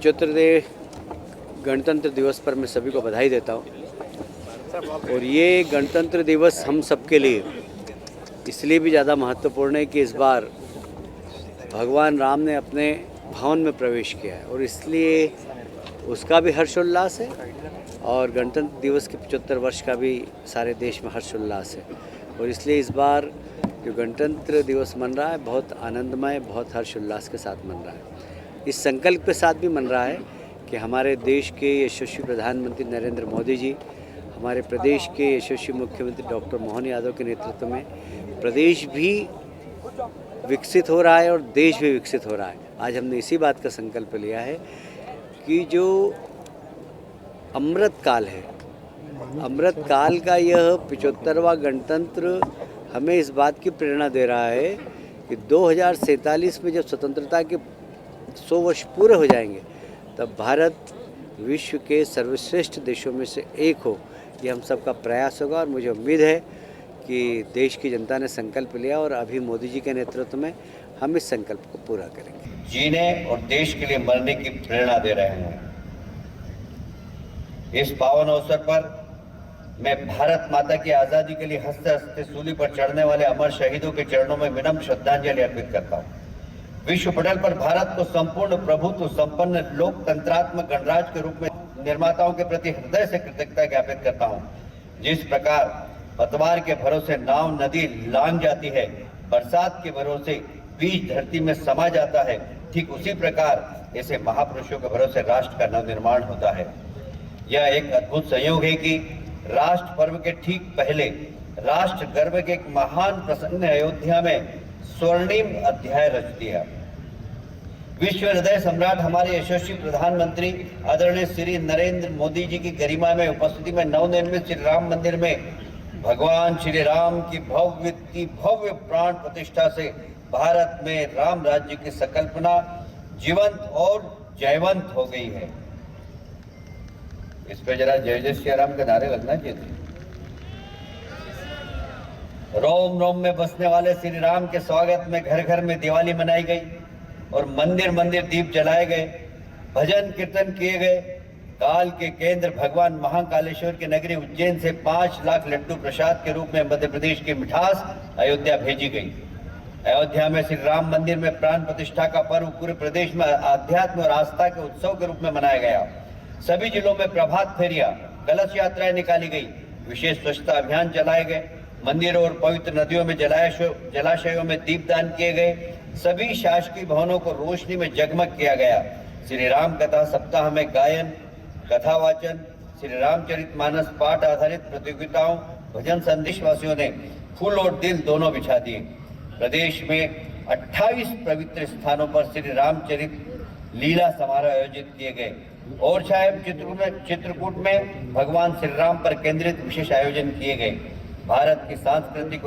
75वें गणतंत्र दिवस पर मैं सभी को बधाई देता हूँ। और ये गणतंत्र दिवस हम सबके लिए इसलिए भी ज़्यादा महत्वपूर्ण है कि इस बार भगवान राम ने अपने भवन में प्रवेश किया है और इसलिए उसका भी हर्षोल्लास है और गणतंत्र दिवस के 75 वर्ष का भी सारे देश में हर्षोल्लास है। और इसलिए इस बार जो गणतंत्र दिवस मन रहा है बहुत आनंदमय, बहुत हर्षोल्लास के साथ मन रहा है। इस संकल्प के साथ भी मन रहा है कि हमारे देश के यशस्वी प्रधानमंत्री नरेंद्र मोदी जी, हमारे प्रदेश के यशस्वी मुख्यमंत्री डॉक्टर मोहन यादव के नेतृत्व में प्रदेश भी विकसित हो रहा है और देश भी विकसित हो रहा है। आज हमने इसी बात का संकल्प लिया है कि जो अमृत काल है, अमृत काल का यह 75वां गणतंत्र हमें इस बात की प्रेरणा दे रहा है कि 2047 में जब स्वतंत्रता के 100 वर्ष पूरे हो जाएंगे तब भारत विश्व के सर्वश्रेष्ठ देशों में से एक हो। ये हम सबका प्रयास होगा और मुझे उम्मीद है कि देश की जनता ने संकल्प लिया और अभी मोदी जी के नेतृत्व में हम इस संकल्प को पूरा करेंगे। जीने और देश के लिए मरने की प्रेरणा दे रहे हैं। इस पावन अवसर पर मैं भारत माता की आजादी के लिए हंसते हंसते सूली पर चढ़ने वाले अमर शहीदों के चरणों में विनम्र श्रद्धांजलि अर्पित करता हूँ। विश्व पटल पर भारत को संपूर्ण प्रभुत्व संपन्न लोकतंत्रात्मक गणराज्य के रूप में निर्माताओं के प्रति हृदय से कृतज्ञता ज्ञापित करता हूँ। जिस प्रकार पतवार के भरोसे नाव नदी लांग जाती है, बरसात के भरोसे बीज धरती में समा जाता है, ठीक उसी प्रकार ऐसे महापुरुषों के भरोसे राष्ट्र का नवनिर्माण होता है। यह एक अद्भुत संयोग है कि राष्ट्र पर्व के ठीक पहले राष्ट्र गर्व के एक महान प्रसंग ने अयोध्या में स्वर्णिम अध्याय रच दिया। विश्व हृदय सम्राट हमारे यशस्वी प्रधानमंत्री आदरणीय श्री नरेंद्र मोदी जी की गरिमा में उपस्थिति में नवनिर्मित श्री राम मंदिर में भगवान श्री राम की भव्य प्राण प्रतिष्ठा से भारत में राम राज्य की संकल्पना जीवंत और जयवंत हो गई है। इस पे जरा जय जय श्री राम के नारे लगना चाहिए थे। रोम रोम में बसने वाले श्री राम के स्वागत में घर घर में दिवाली मनाई गई और मंदिर मंदिर दीप जलाए गए, भजन कीर्तन किए गए। काल के केंद्र भगवान महाकालेश्वर की नगरी उज्जैन से 5 लाख लड्डू प्रसाद के रूप में मध्य प्रदेश की मिठास अयोध्या भेजी गई। अयोध्या में श्री राम मंदिर में प्राण प्रतिष्ठा का पर्व पूरे प्रदेश में आध्यात्म और आस्था के उत्सव के रूप में मनाया गया। सभी जिलों में प्रभात फेरियां, कलश यात्राएं निकाली गई, विशेष स्वच्छता अभियान चलाए गए, मंदिरों और पवित्र नदियों में जलाशयों में दीपदान किए गए, सभी शासकीय भवनों को रोशनी में जगमग किया गया। श्री राम कथा सप्ताह में गायन, कथा वाचन, श्री रामचरितमानस पाठ आधारित प्रतियोगिताओं, भजन संदेशवासियों ने फूल और दिल दोनों बिछा दिए। प्रदेश में 28 पवित्र स्थानों पर श्री रामचरित लीला समारोह आयोजित किए गए और चित्रकूट में भगवान श्री राम पर केंद्रित विशेष आयोजन किए गए। भारत की सांस्कृतिक